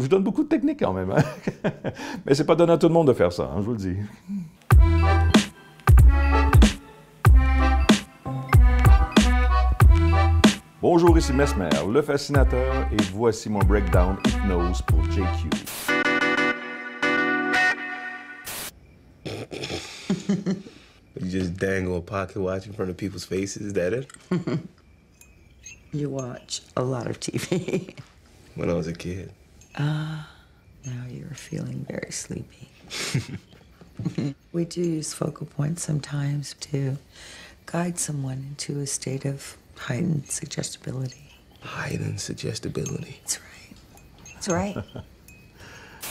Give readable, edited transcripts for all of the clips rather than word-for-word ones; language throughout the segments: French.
je donne beaucoup de techniques quand même. Hein? Mais c'est pas donné à tout le monde de faire ça, hein, je vous le dis. Bonjour, ici Mesmer, le fascinateur, et voici mon breakdown hypnose pour JQ. You just dangle a pocket watch in front of people's faces, is that it? You watch a lot of TV. When I was a kid. Now you're feeling very sleepy. We do use focal points sometimes to guide someone into a state of heightened suggestibility. Heightened suggestibility. That's right. That's right.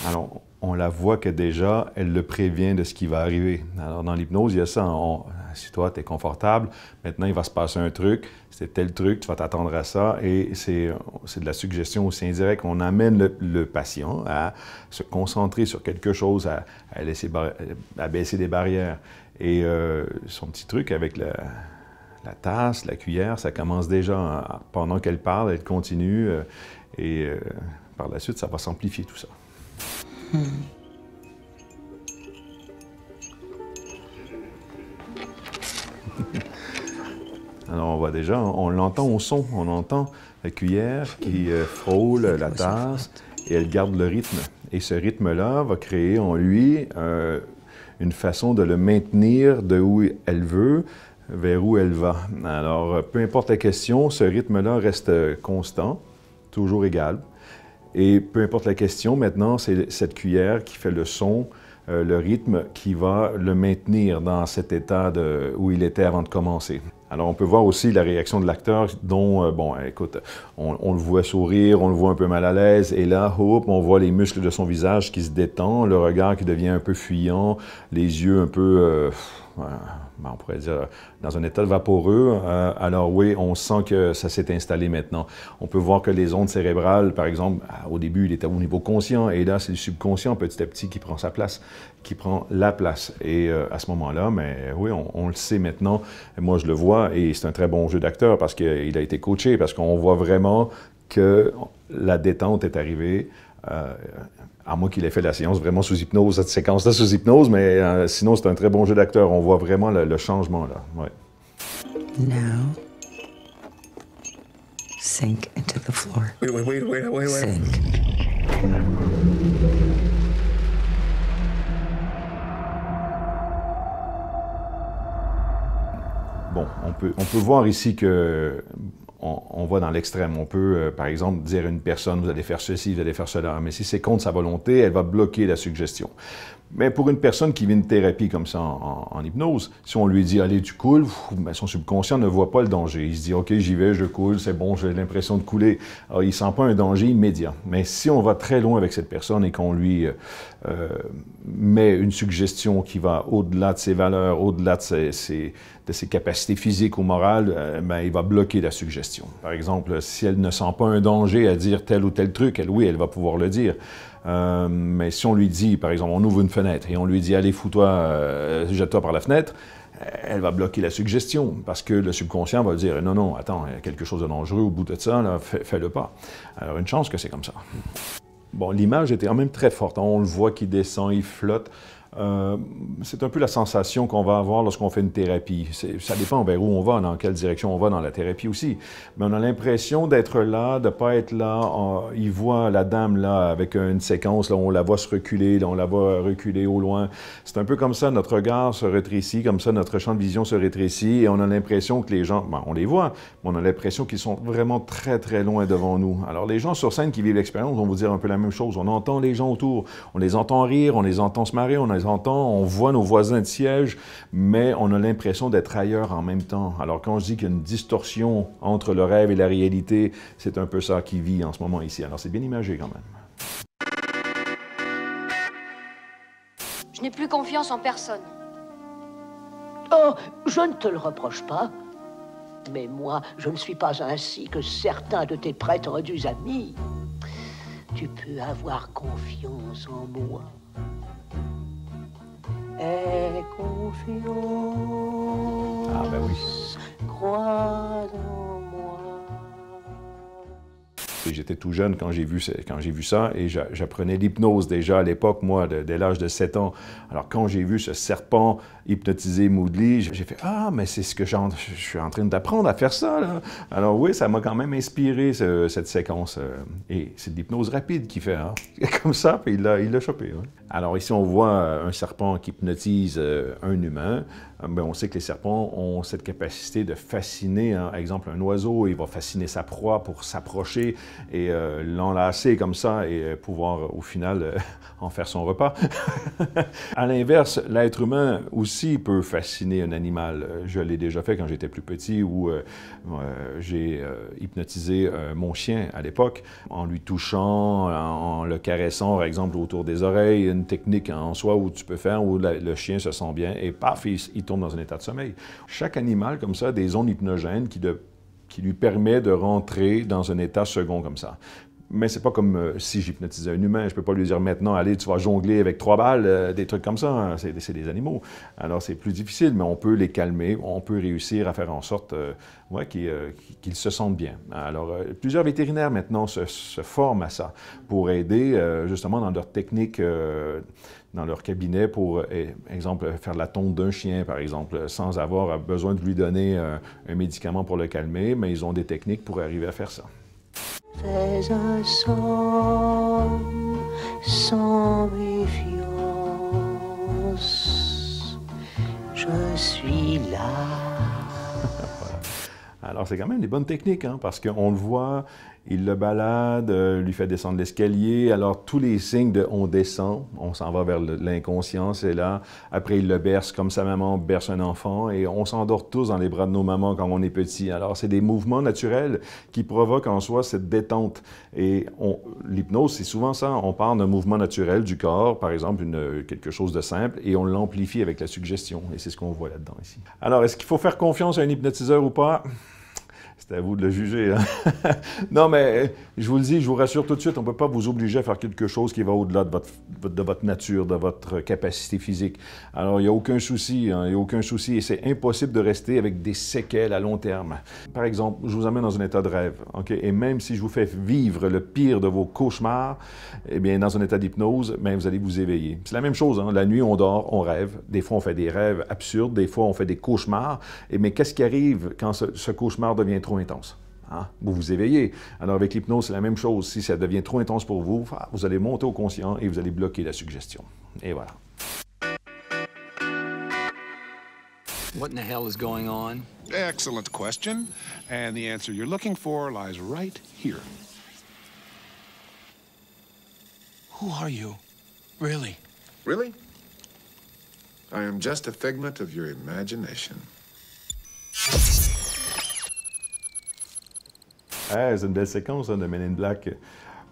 Alors, on la voit que déjà, elle le prévient de ce qui va arriver. Alors, dans l'hypnose, il y a ça. Si toi, tu es confortable, maintenant, il va se passer un truc, c'est tel truc, tu vas t'attendre à ça, et c'est de la suggestion aussi indirecte. On amène le patient à se concentrer sur quelque chose, à baisser des barrières. Et son petit truc avec la tasse, la cuillère, ça commence déjà, pendant qu'elle parle, elle continue, et par la suite, ça va s'amplifier tout ça. Alors, on voit déjà, on l'entend au son, on entend la cuillère qui frôle la tasse et elle garde le rythme. Et ce rythme-là va créer en lui une façon de le maintenir de où elle veut vers où elle va. Alors, peu importe la question, ce rythme-là reste constant, toujours égal. Et peu importe la question, maintenant, c'est cette cuillère qui fait le son, le rythme, qui va le maintenir dans cet état où il était avant de commencer. Alors, on peut voir aussi la réaction de l'acteur dont, bon, écoute, on le voit sourire, on le voit un peu mal à l'aise, et là, hop, on voit les muscles de son visage qui se détendent, le regard qui devient un peu fuyant, les yeux un peu, on pourrait dire, dans un état vaporeux. Alors oui, on sent que ça s'est installé maintenant. On peut voir que les ondes cérébrales, par exemple, au début, il était au niveau conscient, et là, c'est le subconscient, petit à petit, qui prend sa place, qui prend la place. Et à ce moment-là, mais oui, on le sait maintenant. Moi, je le vois, et c'est un très bon jeu d'acteur parce qu'il a été coaché, parce qu'on voit vraiment que la détente est arrivée. À moins qu'il ait fait la séance vraiment sous hypnose, cette séquence-là sous hypnose, mais sinon, c'est un très bon jeu d'acteur. On voit vraiment le changement, là. Ouais. Now, sink into the floor. Wait. Sink. Bon, on peut voir ici que on va dans l'extrême. On peut, par exemple, dire à une personne, vous allez faire ceci, vous allez faire cela, mais si c'est contre sa volonté, elle va bloquer la suggestion. Mais pour une personne qui vit une thérapie comme ça en hypnose, si on lui dit « Allez, tu coules », ben son subconscient ne voit pas le danger. Il se dit « OK, j'y vais, je coule, c'est bon, j'ai l'impression de couler ». Alors, il ne sent pas un danger immédiat. Mais si on va très loin avec cette personne et qu'on lui met une suggestion qui va au-delà de ses valeurs, au-delà de ses capacités physiques ou morales, ben, il va bloquer la suggestion. Par exemple, si elle ne sent pas un danger à dire tel ou tel truc, elle va pouvoir le dire. Mais si on lui dit, par exemple, on ouvre une fenêtre et on lui dit « Allez, fous-toi, jette-toi par la fenêtre », elle va bloquer la suggestion parce que le subconscient va dire « Non, non, attends, il y a quelque chose de dangereux au bout de ça, là, fais-le pas ». Alors, une chance que c'est comme ça. Bon, l'image était quand même très forte. On le voit qui descend, il flotte. C'est un peu la sensation qu'on va avoir lorsqu'on fait une thérapie. Ça dépend vers où on va, dans quelle direction on va dans la thérapie aussi. Mais on a l'impression d'être là, de ne pas être là. Il voit la dame là avec une séquence, là, on la voit se reculer, là, on la voit reculer au loin. C'est un peu comme ça, notre regard se rétrécit, comme ça notre champ de vision se rétrécit et on a l'impression que les gens, ben, on les voit, mais on a l'impression qu'ils sont vraiment très très loin devant nous. Alors les gens sur scène qui vivent l'expérience vont vous dire un peu la même chose. On entend les gens autour, on les entend rire, on les entend se marrer, on les entend, on voit nos voisins de siège, mais on a l'impression d'être ailleurs en même temps. Alors quand je dis qu'il y a une distorsion entre le rêve et la réalité, c'est un peu ça qui vit en ce moment ici. Alors c'est bien imagé quand même. Je n'ai plus confiance en personne. Oh, je ne te le reproche pas. Mais moi, je ne suis pas ainsi que certains de tes prétendus amis. Tu peux avoir confiance en moi. Aie confiance. Ah ben oui. Crois en moi. j'étais tout jeune quand j'ai vu ça, et j'apprenais l'hypnose déjà à l'époque, moi, dès l'âge de 7 ans. Alors, quand j'ai vu ce serpent hypnotiser Moodley, j'ai fait « Ah, mais c'est ce que je suis en train d'apprendre à faire ça, là! » Alors oui, ça m'a quand même inspiré, cette séquence. Et c'est de l'hypnose rapide qu'il fait, hein? Comme ça, puis il l'a chopé. Ouais. Alors ici, on voit un serpent qui hypnotise un humain. Bien, on sait que les serpents ont cette capacité de fasciner. Hein. Par exemple, un oiseau, il va fasciner sa proie pour s'approcher et l'enlacer comme ça et pouvoir, au final, en faire son repas. À l'inverse, l'être humain aussi peut fasciner un animal. Je l'ai déjà fait quand j'étais plus petit, où j'ai hypnotisé mon chien à l'époque, en lui touchant, en le caressant, par exemple, autour des oreilles, une technique en soi où tu peux faire, où le chien se sent bien, et paf, il tombe dans un état de sommeil. Chaque animal, comme ça, a des zones hypnogènes qui lui permet de rentrer dans un état second comme ça. Mais c'est pas comme si j'hypnotisais un humain. Je peux pas lui dire maintenant, allez, tu vas jongler avec 3 balles, des trucs comme ça. Hein. C'est des animaux. Alors c'est plus difficile, mais on peut les calmer. On peut réussir à faire en sorte qu'ils se sentent bien. Alors plusieurs vétérinaires maintenant se forment à ça pour aider justement dans leur technique, dans leur cabinet pour, exemple, faire la tonte d'un chien, par exemple, sans avoir besoin de lui donner un médicament pour le calmer, mais ils ont des techniques pour arriver à faire ça. Fais un somme sans méfiance, je suis là. Voilà. Alors, c'est quand même des bonnes techniques, hein, parce qu'on le voit, il le balade, lui fait descendre l'escalier. Alors, tous les signes de « on descend », on s'en va vers l'inconscient, c'est là. Après, il le berce comme sa maman berce un enfant et on s'endort tous dans les bras de nos mamans quand on est petit. Alors, c'est des mouvements naturels qui provoquent en soi cette détente. Et l'hypnose, c'est souvent ça. On part d'un mouvement naturel du corps, par exemple, quelque chose de simple, et on l'amplifie avec la suggestion. Et c'est ce qu'on voit là-dedans ici. Alors, est-ce qu'il faut faire confiance à un hypnotiseur ou pas? C'est à vous de le juger. Hein? Non, mais je vous le dis, je vous rassure tout de suite, on ne peut pas vous obliger à faire quelque chose qui va au-delà de votre nature, de votre capacité physique. Alors, il n'y a aucun souci, hein, il n'y a aucun souci, et c'est impossible de rester avec des séquelles à long terme. Par exemple, je vous amène dans un état de rêve, OK? Et même si je vous fais vivre le pire de vos cauchemars, eh bien, dans un état d'hypnose, bien, vous allez vous éveiller. C'est la même chose, hein? La nuit, on dort, on rêve. Des fois, on fait des rêves absurdes, des fois, on fait des cauchemars. Mais qu'est-ce qui arrive quand ce cauchemar devient trop intense? Hein? Vous vous éveillez. Alors, avec l'hypnose, c'est la même chose. Si ça devient trop intense pour vous, vous allez monter au conscient et vous allez bloquer la suggestion. Et voilà. What in the hell is going on? Excellent question. And the answer you're looking for lies right here. Who are you? Really? Really? I am just a figment of your imagination. Ah, c'est une belle séquence, hein, de Men in Black.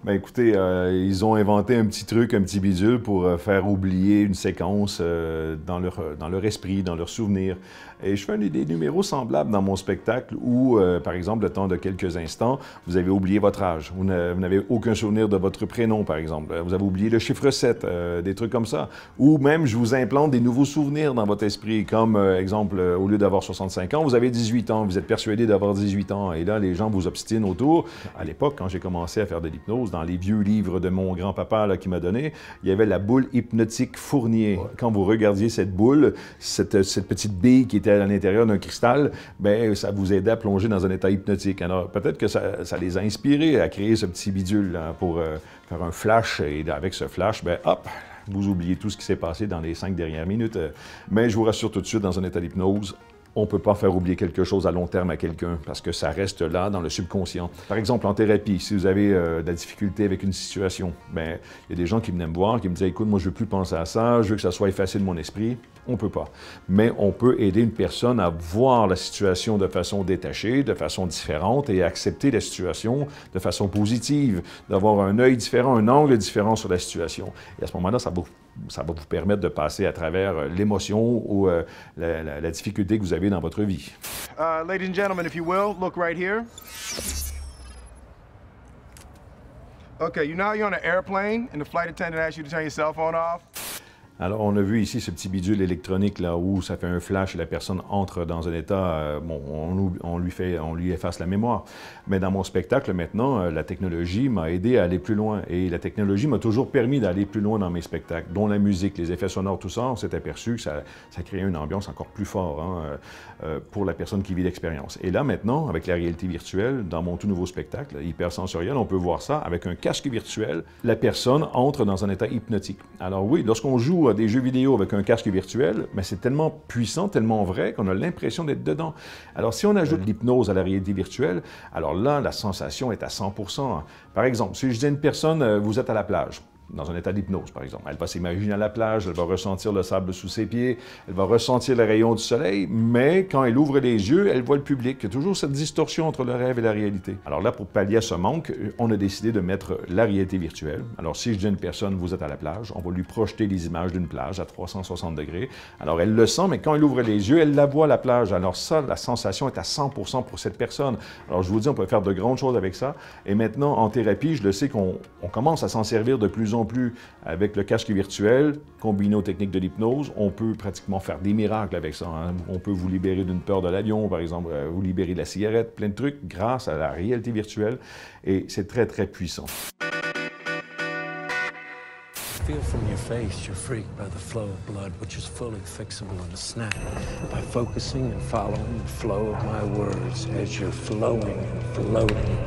Ben écoutez, ils ont inventé un petit truc, un petit bidule pour faire oublier une séquence dans leur esprit, dans leur souvenir. Et je fais des numéros semblables dans mon spectacle où, par exemple, le temps de quelques instants, vous avez oublié votre âge. Vous n'avez aucun souvenir de votre prénom, par exemple. Vous avez oublié le chiffre 7, des trucs comme ça. Ou même, je vous implante des nouveaux souvenirs dans votre esprit, comme, exemple, au lieu d'avoir 65 ans, vous avez 18 ans. Vous êtes persuadé d'avoir 18 ans. Et là, les gens vous obstinent autour. À l'époque, quand j'ai commencé à faire de l'hypnose, dans les vieux livres de mon grand-papa là, qui m'a donné, il y avait la boule hypnotique Fournier. Quand vous regardiez cette boule, cette petite bille qui était à l'intérieur d'un cristal, bien, ça vous aidait à plonger dans un état hypnotique. Alors, peut-être que ça les a inspirés à créer ce petit bidule là, pour faire un flash. Et avec ce flash, bien, hop, vous oubliez tout ce qui s'est passé dans les 5 dernières minutes. Mais je vous rassure tout de suite, dans un état d'hypnose, on ne peut pas faire oublier quelque chose à long terme à quelqu'un parce que ça reste là dans le subconscient. Par exemple, en thérapie, si vous avez de la difficulté avec une situation, bien, il y a des gens qui venaient me voir, qui me disaient « Écoute, moi, je ne veux plus penser à ça, je veux que ça soit effacé de mon esprit. » On ne peut pas. Mais on peut aider une personne à voir la situation de façon détachée, de façon différente et à accepter la situation de façon positive, d'avoir un œil différent, un angle différent sur la situation. Et à ce moment-là, ça va vous permettre de passer à travers l'émotion ou la difficulté que vous avez dans votre vie. Ladies and gentlemen, if you will, look right here. Okay, you know you're on an airplane and the flight attendant asks you to turn your cell phone off? Alors, on a vu ici ce petit bidule électronique là où ça fait un flash et la personne entre dans un état, bon, on lui efface la mémoire. Mais dans mon spectacle, maintenant, la technologie m'a aidé à aller plus loin. Et la technologie m'a toujours permis d'aller plus loin dans mes spectacles, dont la musique, les effets sonores, tout ça. On s'est aperçu que ça créait une ambiance encore plus forte pour la personne qui vit l'expérience. Et là, maintenant, avec la réalité virtuelle, dans mon tout nouveau spectacle, hypersensoriel, on peut voir ça avec un casque virtuel. La personne entre dans un état hypnotique. Alors oui, lorsqu'on joue à des jeux vidéo avec un casque virtuel, mais c'est tellement puissant, tellement vrai qu'on a l'impression d'être dedans. Alors si on ajoute l'hypnose à la réalité virtuelle, alors là, la sensation est à 100%. Par exemple, si je dis à une personne, vous êtes à la plage, dans un état d'hypnose, par exemple. Elle va s'imaginer à la plage, elle va ressentir le sable sous ses pieds, elle va ressentir les rayons du soleil, mais quand elle ouvre les yeux, elle voit le public. Il y a toujours cette distorsion entre le rêve et la réalité. Alors là, pour pallier à ce manque, on a décidé de mettre la réalité virtuelle. Alors si je dis à une personne, vous êtes à la plage, on va lui projeter les images d'une plage à 360 degrés. Alors elle le sent, mais quand elle ouvre les yeux, elle la voit, la plage. Alors ça, la sensation est à 100% pour cette personne. Alors je vous dis, on peut faire de grandes choses avec ça. Et maintenant, en thérapie, je le sais qu'on commence à s'en servir de plus en plus avec le casque virtuel, combiné aux techniques de l'hypnose. On peut pratiquement faire des miracles avec ça. Hein. On peut vous libérer d'une peur de l'avion, par exemple, vous libérer de la cigarette, plein de trucs grâce à la réalité virtuelle. Et c'est très, très puissant. Feel from your face you're freaked by the flow of blood, which is fully fixable in a snap. By focusing and following the flow of my words as you're flowing and floating,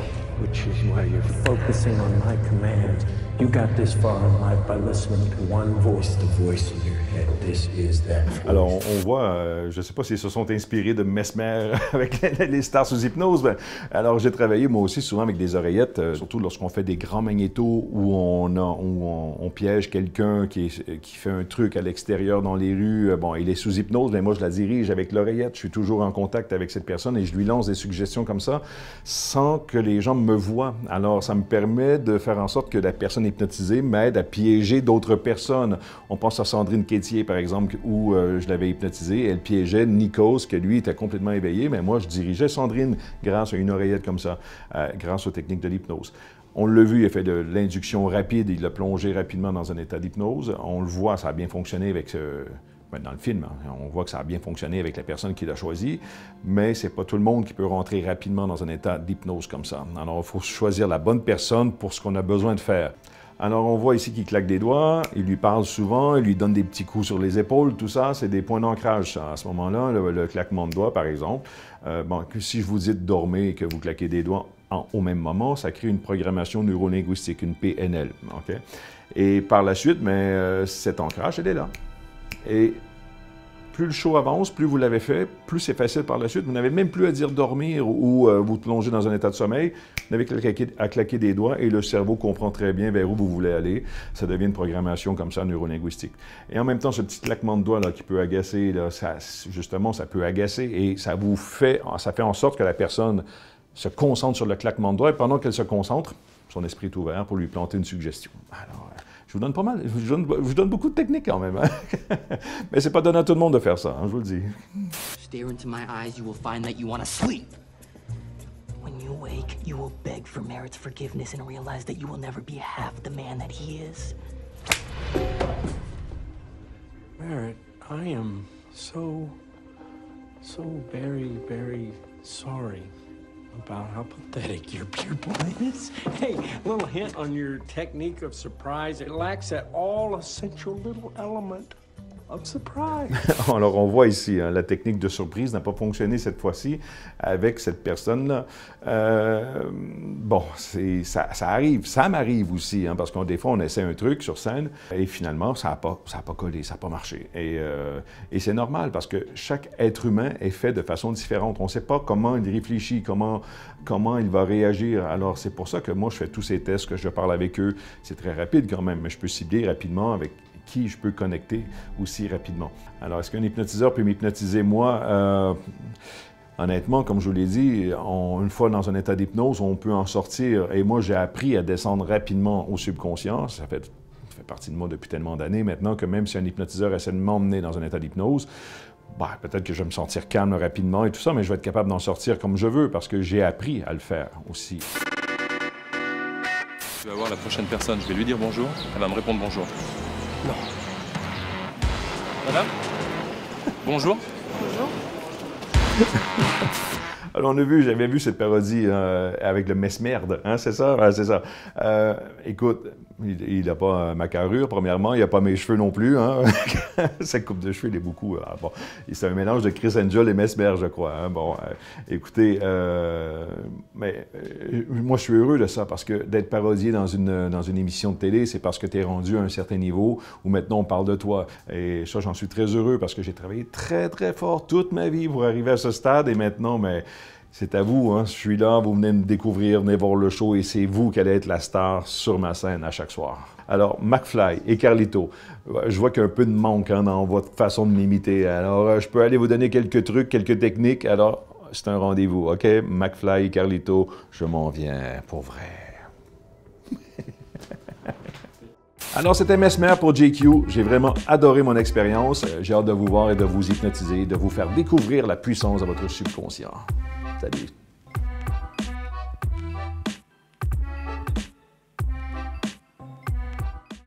which is why you're focusing on my commands. You got this far in life by listening to one voice, the voice in your head. This is that voice. Alors, on voit, je ne sais pas s'ils se sont inspirés de Mesmer avec les stars sous hypnose. Ben, alors, j'ai travaillé moi aussi souvent avec des oreillettes, surtout lorsqu'on fait des grands magnétos où on piège quelqu'un qui fait un truc à l'extérieur dans les rues. Bon, il est sous hypnose, mais moi, je la dirige avec l'oreillette. Je suis toujours en contact avec cette personne et je lui lance des suggestions comme ça sans que les gens me voient. Alors, ça me permet de faire en sorte que la personne hypnotisée m'aide à piéger d'autres personnes. On pense à Sandrine Quétier, par exemple, où je l'avais hypnotisée. Elle piégeait Nikos, que lui était complètement éveillé, mais moi, je dirigeais Sandrine grâce à une oreillette comme ça, grâce aux techniques de l'hypnose. On l'a vu, il a fait de l'induction rapide, il l'a plongé rapidement dans un état d'hypnose. On le voit, ça a bien fonctionné avec dans le film, hein, on voit que ça a bien fonctionné avec la personne qui l'a choisi, mais c'est pas tout le monde qui peut rentrer rapidement dans un état d'hypnose comme ça. Alors, il faut choisir la bonne personne pour ce qu'on a besoin de faire. Alors, on voit ici qu'il claque des doigts, il lui parle souvent, il lui donne des petits coups sur les épaules, tout ça, c'est des points d'ancrage, à ce moment-là, le claquement de doigts, par exemple. Bon, si je vous dis de dormir et que vous claquez des doigts au même moment, ça crée une programmation neurolinguistique, une PNL. Okay? Et par la suite, cet ancrage, elle est là. Et plus le show avance, plus vous l'avez fait, plus c'est facile par la suite. Vous n'avez même plus à dire dormir ou vous plongez dans un état de sommeil. Vous n'avez qu'à claquer des doigts et le cerveau comprend très bien vers où vous voulez aller. Ça devient une programmation comme ça, neurolinguistique. Et en même temps, ce petit claquement de doigts là, qui peut agacer, là, justement, ça peut agacer et ça fait en sorte que la personne se concentre sur le claquement de doigts et pendant qu'elle se concentre, son esprit est ouvert pour lui planter une suggestion. Alors, je vous donne pas mal, je vous donne beaucoup de techniques quand même. Hein? Mais c'est pas donné à tout le monde de faire ça, hein, je vous le dis. Stare into my eyes, you will find that you want to sleep. When you wake, you will beg for Merritt's forgiveness and realize that you will never be half the man that he is. Merritt, I am so very, very sorry about how pathetic your pupil is. Hey, a little hint on your technique of surprise. It lacks that all-essential little element of surprise. Alors, on voit ici, hein, la technique de surprise n'a pas fonctionné cette fois-ci avec cette personne-là. Bon, ça arrive, ça m'arrive aussi, hein, parce que des fois, on essaie un truc sur scène et finalement, ça n'a pas collé, ça n'a pas marché. Et c'est normal parce que chaque être humain est fait de façon différente. On ne sait pas comment il réfléchit, comment il va réagir. Alors, c'est pour ça que moi, je fais tous ces tests, que je parle avec eux. C'est très rapide quand même, mais je peux cibler rapidement avec qui je peux connecter aussi rapidement. Alors, est-ce qu'un hypnotiseur peut m'hypnotiser moi? Honnêtement, comme je vous l'ai dit, une fois dans un état d'hypnose, on peut en sortir. Et moi, j'ai appris à descendre rapidement au subconscient. Ça fait partie de moi depuis tellement d'années maintenant que même si un hypnotiseur essaie de m'emmener dans un état d'hypnose, peut-être que je vais me sentir calme rapidement et tout ça, mais je vais être capable d'en sortir comme je veux parce que j'ai appris à le faire aussi. Je vais avoir la prochaine personne, je vais lui dire bonjour, elle va me répondre bonjour. Non. Madame? Bonjour. Bonjour. Alors, j'avais vu cette parodie avec le Mesmerde, hein, c'est ça? Ouais, c'est ça. Écoute, il n'a pas ma carrure, premièrement, il n'a pas mes cheveux non plus, hein. Sa coupe de cheveux, il est beaucoup... bon, c'est un mélange de Chris Angel et Mesmer, je crois. Hein. Bon, écoutez, mais moi, je suis heureux de ça, parce que d'être parodié dans une émission de télé, c'est parce que tu es rendu à un certain niveau où maintenant on parle de toi. Et ça, j'en suis très heureux, parce que j'ai travaillé très, très fort toute ma vie pour arriver à ce stade, et maintenant, mais... C'est à vous, hein? Je suis là, vous venez me découvrir, venez voir le show et c'est vous qui allez être la star sur ma scène à chaque soir. Alors, McFly et Carlito, je vois qu'il y a un peu de manque hein, dans votre façon de m'imiter. Alors, je peux aller vous donner quelques trucs, quelques techniques. Alors, c'est un rendez-vous, OK? McFly et Carlito, je m'en viens pour vrai. Alors, c'était Mesmer pour JQ. J'ai vraiment adoré mon expérience. J'ai hâte de vous voir et de vous hypnotiser, de vous faire découvrir la puissance de votre subconscient. Salut.